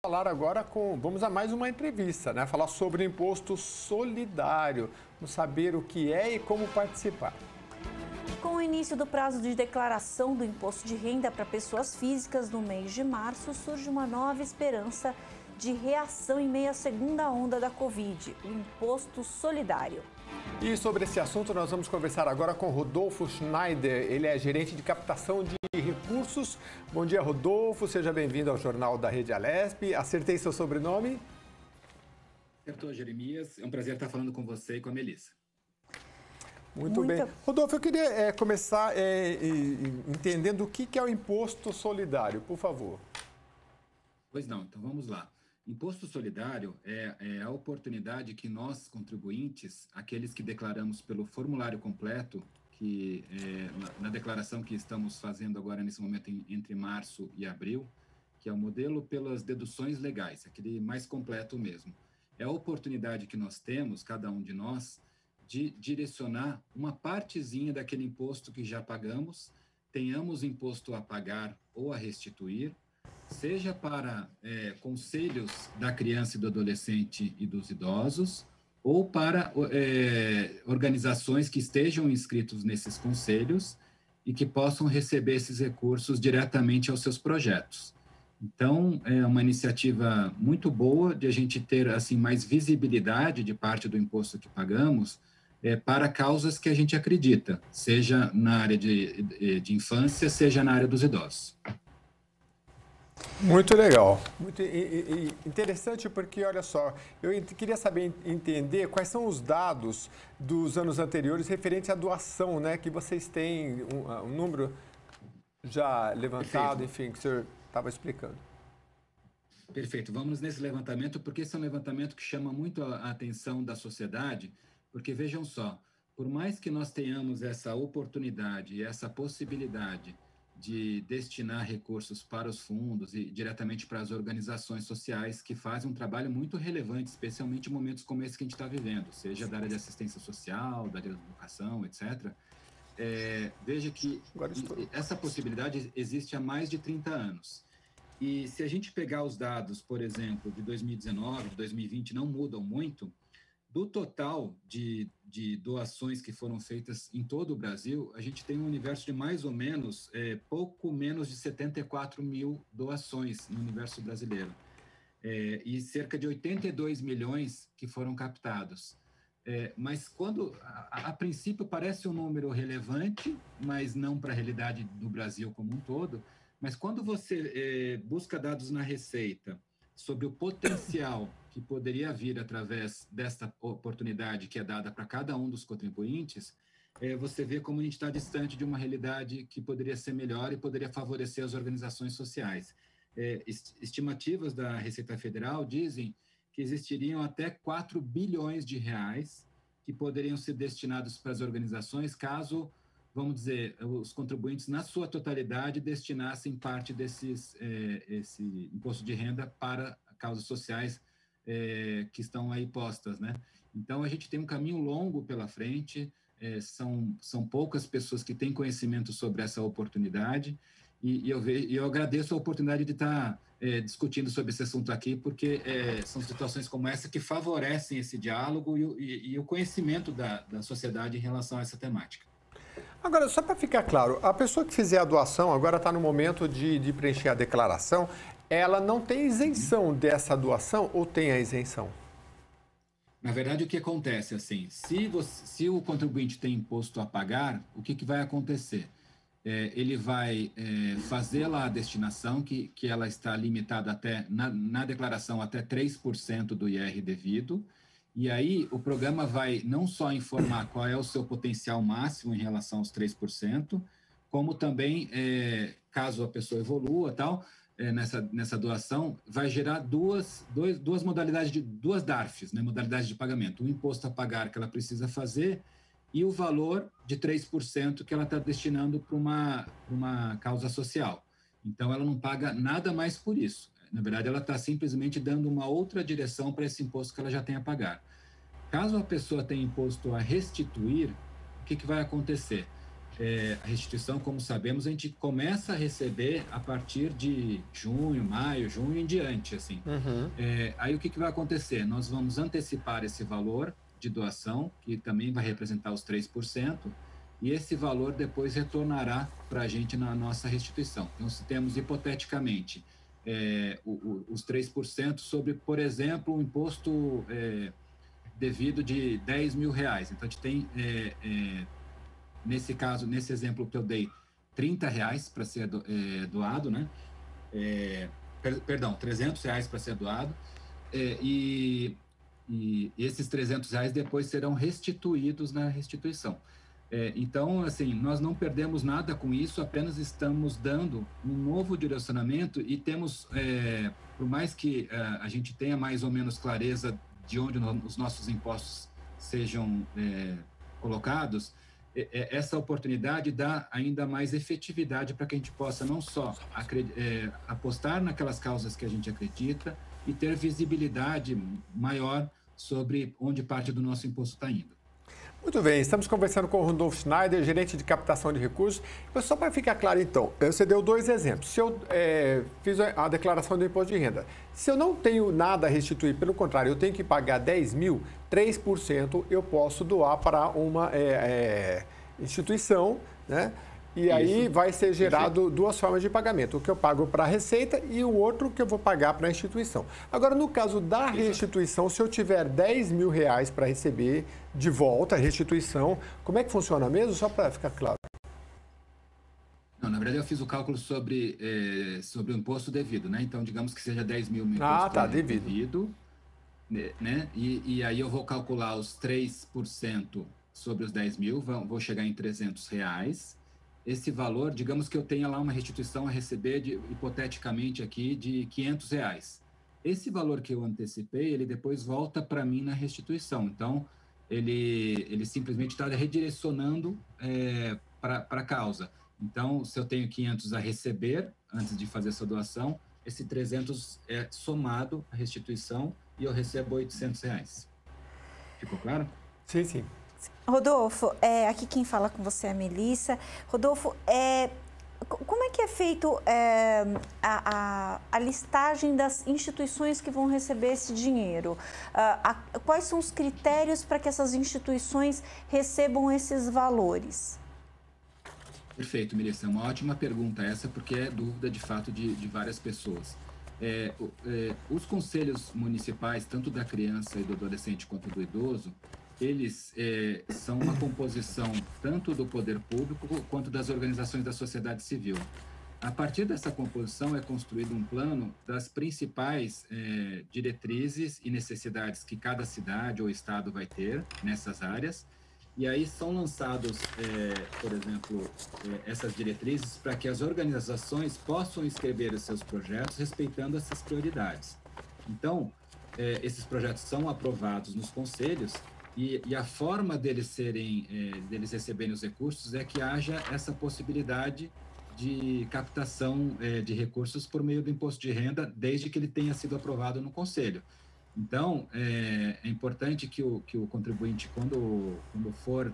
Falar agora vamos a mais uma entrevista, né? Falar sobre o imposto solidário, vamos saber o que é e como participar. Com o início do prazo de declaração do imposto de renda para pessoas físicas no mês de março, surge uma nova esperança de reação em meio à segunda onda da Covid, o imposto solidário. E sobre esse assunto nós vamos conversar agora com Rodolfo Schneider, ele é gerente de captação de recursos. Bom dia, Rodolfo, seja bem-vindo ao Jornal da Rede Alesp. Acertei seu sobrenome? Acertou, Jeremias. É um prazer estar falando com você e com a Melissa. Muito bem. Rodolfo, eu queria começar entendendo o que é o imposto solidário, por favor. Pois não, então vamos lá. Imposto solidário é a oportunidade que nós, contribuintes, aqueles que declaramos pelo formulário completo, que na declaração que estamos fazendo agora nesse momento entre março e abril, que é o modelo pelas deduções legais, aquele mais completo mesmo. É a oportunidade que nós temos, cada um de nós, de direcionar uma partezinha daquele imposto que já pagamos, tenhamos imposto a pagar ou a restituir, seja para conselhos da criança e do adolescente e dos idosos, ou para organizações que estejam inscritos nesses conselhos e que possam receber esses recursos diretamente aos seus projetos. Então, é uma iniciativa muito boa de a gente ter assim mais visibilidade de parte do imposto que pagamos para causas que a gente acredita, seja na área de infância, seja na área dos idosos. Muito legal, muito interessante porque, olha só, eu queria saber entender quais são os dados dos anos anteriores referentes à doação, né, que vocês têm um número já levantado, enfim, que o senhor estava explicando. Perfeito, vamos nesse levantamento, porque esse é um levantamento que chama muito a atenção da sociedade, porque vejam só, por mais que nós tenhamos essa oportunidade e essa possibilidade de destinar recursos para os fundos e diretamente para as organizações sociais que fazem um trabalho muito relevante, especialmente em momentos como esse que a gente está vivendo, seja da área de assistência social, da área de educação, etc. Veja que essa possibilidade existe há mais de 30 anos. E se a gente pegar os dados, por exemplo, de 2019, de 2020, não mudam muito, do total de doações que foram feitas em todo o Brasil, a gente tem um universo de mais ou menos, pouco menos de 74 mil doações no universo brasileiro. E cerca de 82 milhões que foram captados. Mas quando, a princípio, parece um número relevante, mas não para a realidade do Brasil como um todo, mas quando você busca dados na Receita sobre o potencial que poderia vir através desta oportunidade que é dada para cada um dos contribuintes, você vê como a gente está distante de uma realidade que poderia ser melhor e poderia favorecer as organizações sociais. Estimativas da Receita Federal dizem que existiriam até 4 bilhões de reais que poderiam ser destinados para as organizações caso, vamos dizer, os contribuintes, na sua totalidade, destinassem parte esse imposto de renda para causas sociais que estão aí postas, né? Então, a gente tem um caminho longo pela frente, são poucas pessoas que têm conhecimento sobre essa oportunidade, e eu agradeço a oportunidade de estar discutindo sobre esse assunto aqui, porque são situações como essa que favorecem esse diálogo e o conhecimento da sociedade em relação a essa temática. Agora, só para ficar claro, a pessoa que fizer a doação, agora está no momento de preencher a declaração, ela não tem isenção dessa doação ou tem a isenção? Na verdade, o que acontece, assim, se o contribuinte tem imposto a pagar, o que vai acontecer? Ele vai fazer lá a destinação, que ela está limitada até, na declaração, até 3% do IR devido, e aí o programa vai não só informar qual é o seu potencial máximo em relação aos 3%, como também, caso a pessoa evolua tal, nessa doação, vai gerar duas modalidades, duas DARFs, né, modalidades de pagamento. O imposto a pagar que ela precisa fazer e o valor de 3% que ela está destinando para uma causa social. Então, ela não paga nada mais por isso. Na verdade, ela está simplesmente dando uma outra direção para esse imposto que ela já tem a pagar. Caso a pessoa tenha imposto a restituir, o que vai acontecer? a restituição, como sabemos, a gente começa a receber a partir de junho, maio, junho em diante, assim. Aí o que vai acontecer? Nós vamos antecipar esse valor de doação, que também vai representar os 3%, e esse valor depois retornará para a gente na nossa restituição. Então, se temos, hipoteticamente, os 3% sobre, por exemplo, um imposto devido de R$10 mil. Então, a gente tem, nesse caso, nesse exemplo que eu dei, R$30 para ser doado, né? Perdão, R$300 para ser doado, e esses R$300 depois serão restituídos na restituição. Então, assim, nós não perdemos nada com isso, apenas estamos dando um novo direcionamento e temos, por mais que a gente tenha mais ou menos clareza de onde os nossos impostos sejam colocados, essa oportunidade dá ainda mais efetividade para que a gente possa não só apostar naquelas causas que a gente acredita e ter visibilidade maior sobre onde parte do nosso imposto está indo. Muito bem, estamos conversando com o Rodolfo Schneider, gerente de captação de recursos. Só para ficar claro, então, você deu 2 exemplos. Se eu fiz a declaração do imposto de renda, se eu não tenho nada a restituir, pelo contrário, eu tenho que pagar 10 mil, 3% eu posso doar para uma instituição, né? E aí vai ser gerado 2 formas de pagamento, o que eu pago para a Receita e o outro que eu vou pagar para a instituição. Agora, no caso da restituição, se eu tiver R$10 mil para receber de volta a restituição, como é que funciona mesmo? Só para ficar claro. Não, na verdade, eu fiz o cálculo sobre o imposto devido, né? Então, digamos que seja 10 mil imposto devido, né? E aí eu vou calcular os 3% sobre os 10 mil, vou chegar em R$300. Esse valor, digamos que eu tenha lá uma restituição a receber, hipoteticamente aqui, de R$500. Esse valor que eu antecipei, ele depois volta para mim na restituição. Então, ele simplesmente está redirecionando para a causa. Então, se eu tenho 500 a receber antes de fazer essa doação, esse 300 é somado à restituição e eu recebo R$800. Ficou claro? Sim, sim. Rodolfo, aqui quem fala com você é a Melissa. Rodolfo, como é que é feito a listagem das instituições que vão receber esse dinheiro? Quais são os critérios para que essas instituições recebam esses valores? Perfeito, Melissa. É uma ótima pergunta essa, porque é dúvida, de fato, de várias pessoas. Os conselhos municipais, tanto da criança e do adolescente quanto do idoso, eles são uma composição tanto do poder público quanto das organizações da sociedade civil. A partir dessa composição é construído um plano das principais diretrizes e necessidades que cada cidade ou estado vai ter nessas áreas, e aí são lançados, por exemplo, essas diretrizes para que as organizações possam escrever os seus projetos respeitando essas prioridades. Então, esses projetos são aprovados nos conselhos, e a forma deles receberem os recursos é que haja essa possibilidade de captação de recursos por meio do imposto de renda, desde que ele tenha sido aprovado no Conselho. Então, é importante que o contribuinte, quando for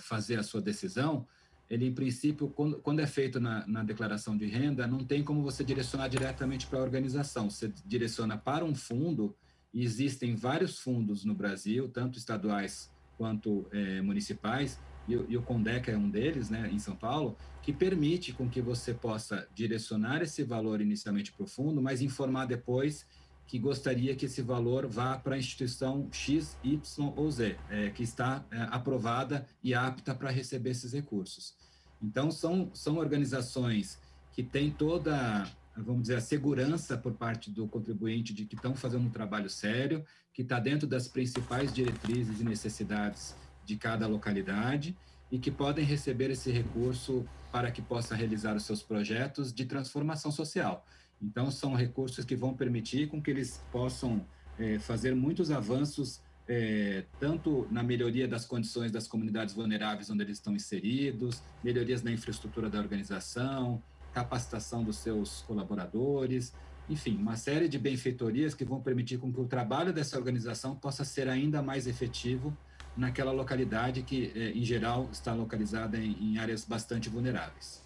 fazer a sua decisão, ele, em princípio, quando é feito na declaração de renda, não tem como você direcionar diretamente para a organização. Você direciona para um fundo. E existem vários fundos no Brasil, tanto estaduais quanto municipais, e o Condec é um deles, né, em São Paulo, que permite com que você possa direcionar esse valor inicialmente para o fundo, mas informar depois que gostaria que esse valor vá para a instituição X, Y ou Z, que está aprovada e apta para receber esses recursos. Então, são organizações que têm toda, vamos dizer, a segurança por parte do contribuinte de que estão fazendo um trabalho sério, que está dentro das principais diretrizes e necessidades de cada localidade e que podem receber esse recurso para que possa realizar os seus projetos de transformação social. Então, são recursos que vão permitir com que eles possam fazer muitos avanços, tanto na melhoria das condições das comunidades vulneráveis onde eles estão inseridos, melhorias na infraestrutura da organização, capacitação dos seus colaboradores, enfim, uma série de benfeitorias que vão permitir com que o trabalho dessa organização possa ser ainda mais efetivo naquela localidade que, em geral, está localizada em áreas bastante vulneráveis.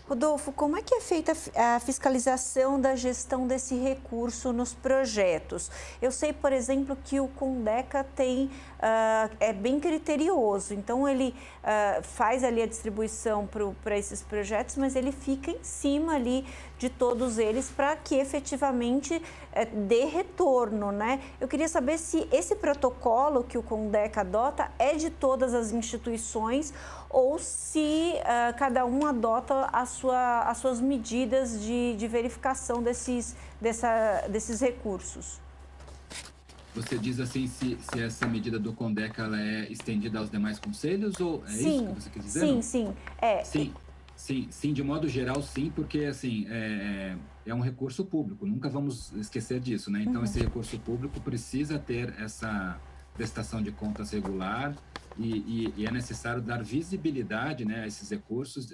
Rodolfo, como é que é feita a fiscalização da gestão desse recurso nos projetos? Eu sei, por exemplo, que o Condeca é bem criterioso, então ele faz ali a distribuição para esses projetos, mas ele fica em cima ali de todos eles para que efetivamente dê retorno, né? Eu queria saber se esse protocolo que o Condeca adota é de todas as instituições ou se cada um adota as suas medidas de verificação desses recursos. Você diz assim, se essa medida do Condeca ela é estendida aos demais conselhos, ou é isso que você quer dizer? Sim, de modo geral, sim, porque assim, é um recurso público, nunca vamos esquecer disso, né? Então, esse recurso público precisa ter essa prestação de contas regular e é necessário dar visibilidade, né, a esses recursos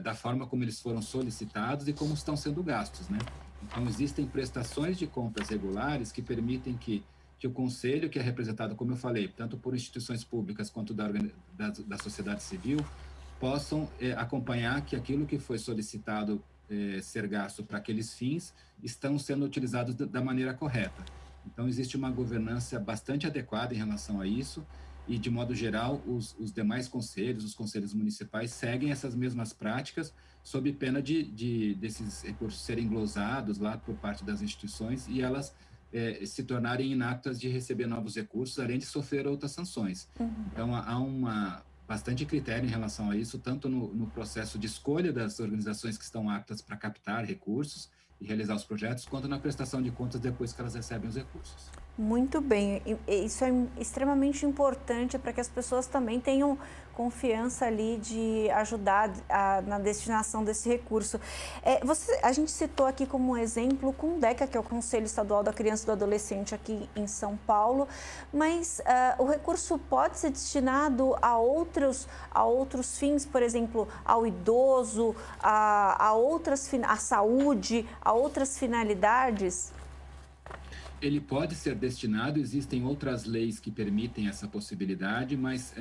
da forma como eles foram solicitados e como estão sendo gastos, né? Então, existem prestações de contas regulares que permitem que o Conselho, que é representado, como eu falei, tanto por instituições públicas quanto da sociedade civil, possam acompanhar que aquilo que foi solicitado ser gasto para aqueles fins estão sendo utilizados da maneira correta. Então, existe uma governança bastante adequada em relação a isso e, de modo geral, os demais conselhos, os conselhos municipais, seguem essas mesmas práticas sob pena desses recursos serem glosados lá por parte das instituições e elas se tornarem inaptas de receber novos recursos, além de sofrer outras sanções. Então, há bastante critério em relação a isso, tanto no processo de escolha das organizações que estão aptas para captar recursos e realizar os projetos, quanto na prestação de contas depois que elas recebem os recursos. Muito bem, isso é extremamente importante para que as pessoas também tenham confiança ali de ajudar na destinação desse recurso. A gente citou aqui como exemplo o Condeca, que é o Conselho Estadual da Criança e do Adolescente aqui em São Paulo, mas o recurso pode ser destinado a outros fins, por exemplo, ao idoso, à saúde, a outras finalidades? Ele pode ser destinado, existem outras leis que permitem essa possibilidade, mas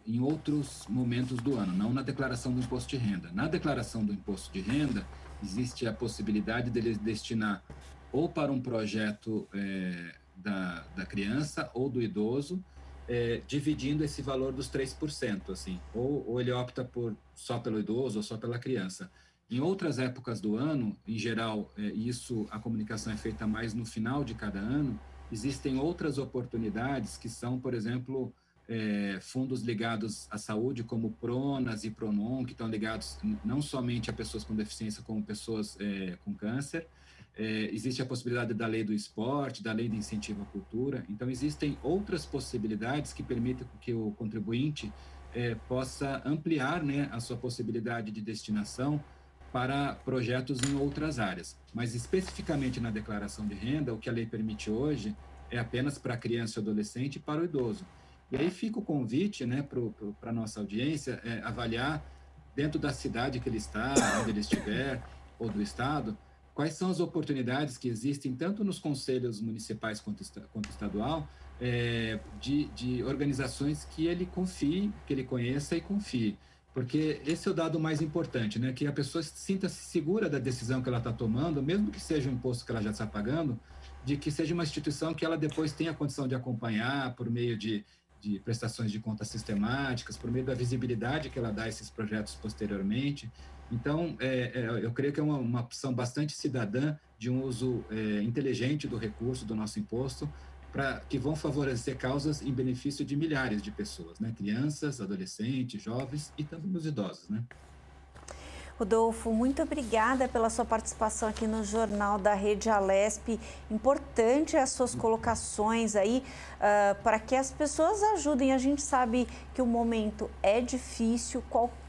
em outros momentos do ano, não na declaração do imposto de renda. Na declaração do imposto de renda, existe a possibilidade dele destinar ou para um projeto da criança ou do idoso, dividindo esse valor dos 3%, assim, ou ele opta só pelo idoso ou só pela criança. Em outras épocas do ano, em geral, a comunicação é feita mais no final de cada ano, existem outras oportunidades que são, por exemplo, fundos ligados à saúde, como Pronas e Pronon, que estão ligados não somente a pessoas com deficiência, como pessoas com câncer. Existe a possibilidade da lei do esporte, da lei de incentivo à cultura. Então, existem outras possibilidades que permitem que o contribuinte possa ampliar, né, a sua possibilidade de destinação para projetos em outras áreas. Mas, especificamente na declaração de renda, o que a lei permite hoje é apenas para a criança e adolescente e para o idoso. E aí fica o convite, né, para a nossa audiência avaliar, dentro da cidade que ele está, onde ele estiver, ou do estado, quais são as oportunidades que existem, tanto nos conselhos municipais quanto estadual, de organizações que ele confie, que ele conheça e confie. Porque esse é o dado mais importante, né? Que a pessoa sinta-se segura da decisão que ela está tomando, mesmo que seja um imposto que ela já está pagando, de que seja uma instituição que ela depois tenha a condição de acompanhar por meio de prestações de contas sistemáticas, por meio da visibilidade que ela dá a esses projetos posteriormente. Então, eu creio que é uma opção bastante cidadã de um uso inteligente do recurso do nosso imposto, que vão favorecer causas em benefício de milhares de pessoas, né? Crianças, adolescentes, jovens e também os idosos, né? Rodolfo, muito obrigada pela sua participação aqui no Jornal da Rede Alesp. Importante as suas colocações aí para que as pessoas ajudem. A gente sabe que o momento é difícil, qualquer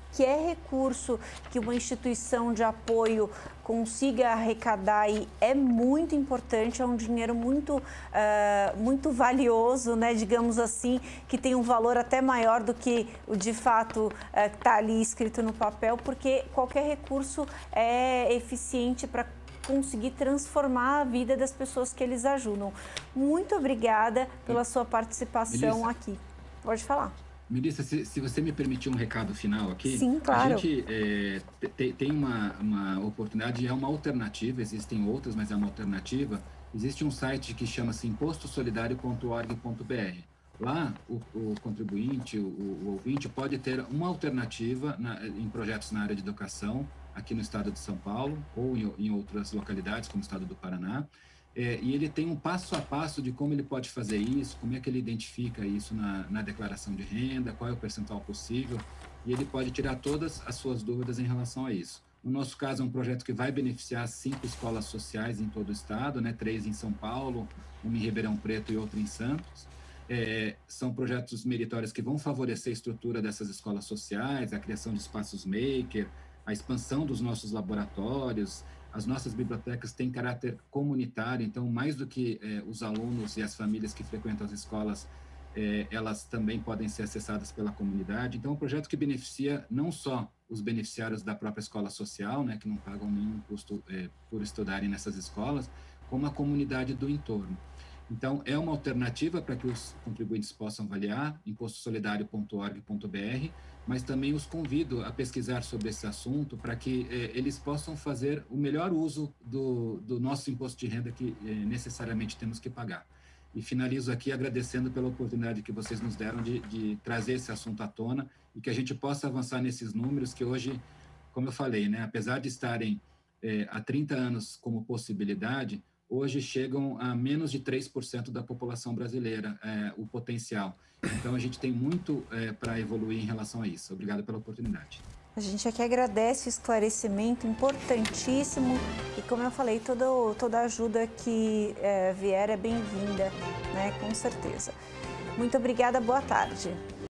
recurso que uma instituição de apoio consiga arrecadar aí é muito importante, é um dinheiro muito valioso, né, digamos assim, que tem um valor até maior do que o de fato está ali escrito no papel, porque qualquer recurso é eficiente para conseguir transformar a vida das pessoas que eles ajudam. Muito obrigada pela sua participação aqui. Pode falar. Melissa, se você me permitir um recado final aqui. Sim, claro. A gente tem uma oportunidade, é uma alternativa, existem outras, mas é uma alternativa. Existe um site que chama-se impostosolidario.org.br. Lá, o contribuinte, o ouvinte, pode ter uma alternativa em projetos na área de educação, aqui no estado de São Paulo, ou em outras localidades, como o estado do Paraná. E ele tem um passo a passo de como ele pode fazer isso, como é que ele identifica isso na declaração de renda, qual é o percentual possível, e ele pode tirar todas as suas dúvidas em relação a isso. No nosso caso, é um projeto que vai beneficiar 5 escolas sociais em todo o estado, né? 3 em São Paulo, uma em Ribeirão Preto e outra em Santos. São projetos meritórios que vão favorecer a estrutura dessas escolas sociais, a criação de espaços maker, a expansão dos nossos laboratórios. As nossas bibliotecas têm caráter comunitário, então, mais do que os alunos e as famílias que frequentam as escolas, elas também podem ser acessadas pela comunidade. Então, é um projeto que beneficia não só os beneficiários da própria escola social, né, que não pagam nenhum custo por estudarem nessas escolas, como a comunidade do entorno. Então, é uma alternativa para que os contribuintes possam avaliar, impostosolidario.org.br, mas também os convido a pesquisar sobre esse assunto para que eles possam fazer o melhor uso do nosso imposto de renda que necessariamente temos que pagar. E finalizo aqui agradecendo pela oportunidade que vocês nos deram de trazer esse assunto à tona e que a gente possa avançar nesses números que hoje, como eu falei, né, apesar de estarem há 30 anos como possibilidade, hoje chegam a menos de 3% da população brasileira, o potencial. Então, a gente tem muito para evoluir em relação a isso. Obrigado pela oportunidade. A gente aqui agradece o esclarecimento importantíssimo e, como eu falei, toda ajuda que vier é bem-vinda, né? Com certeza. Muito obrigada, boa tarde.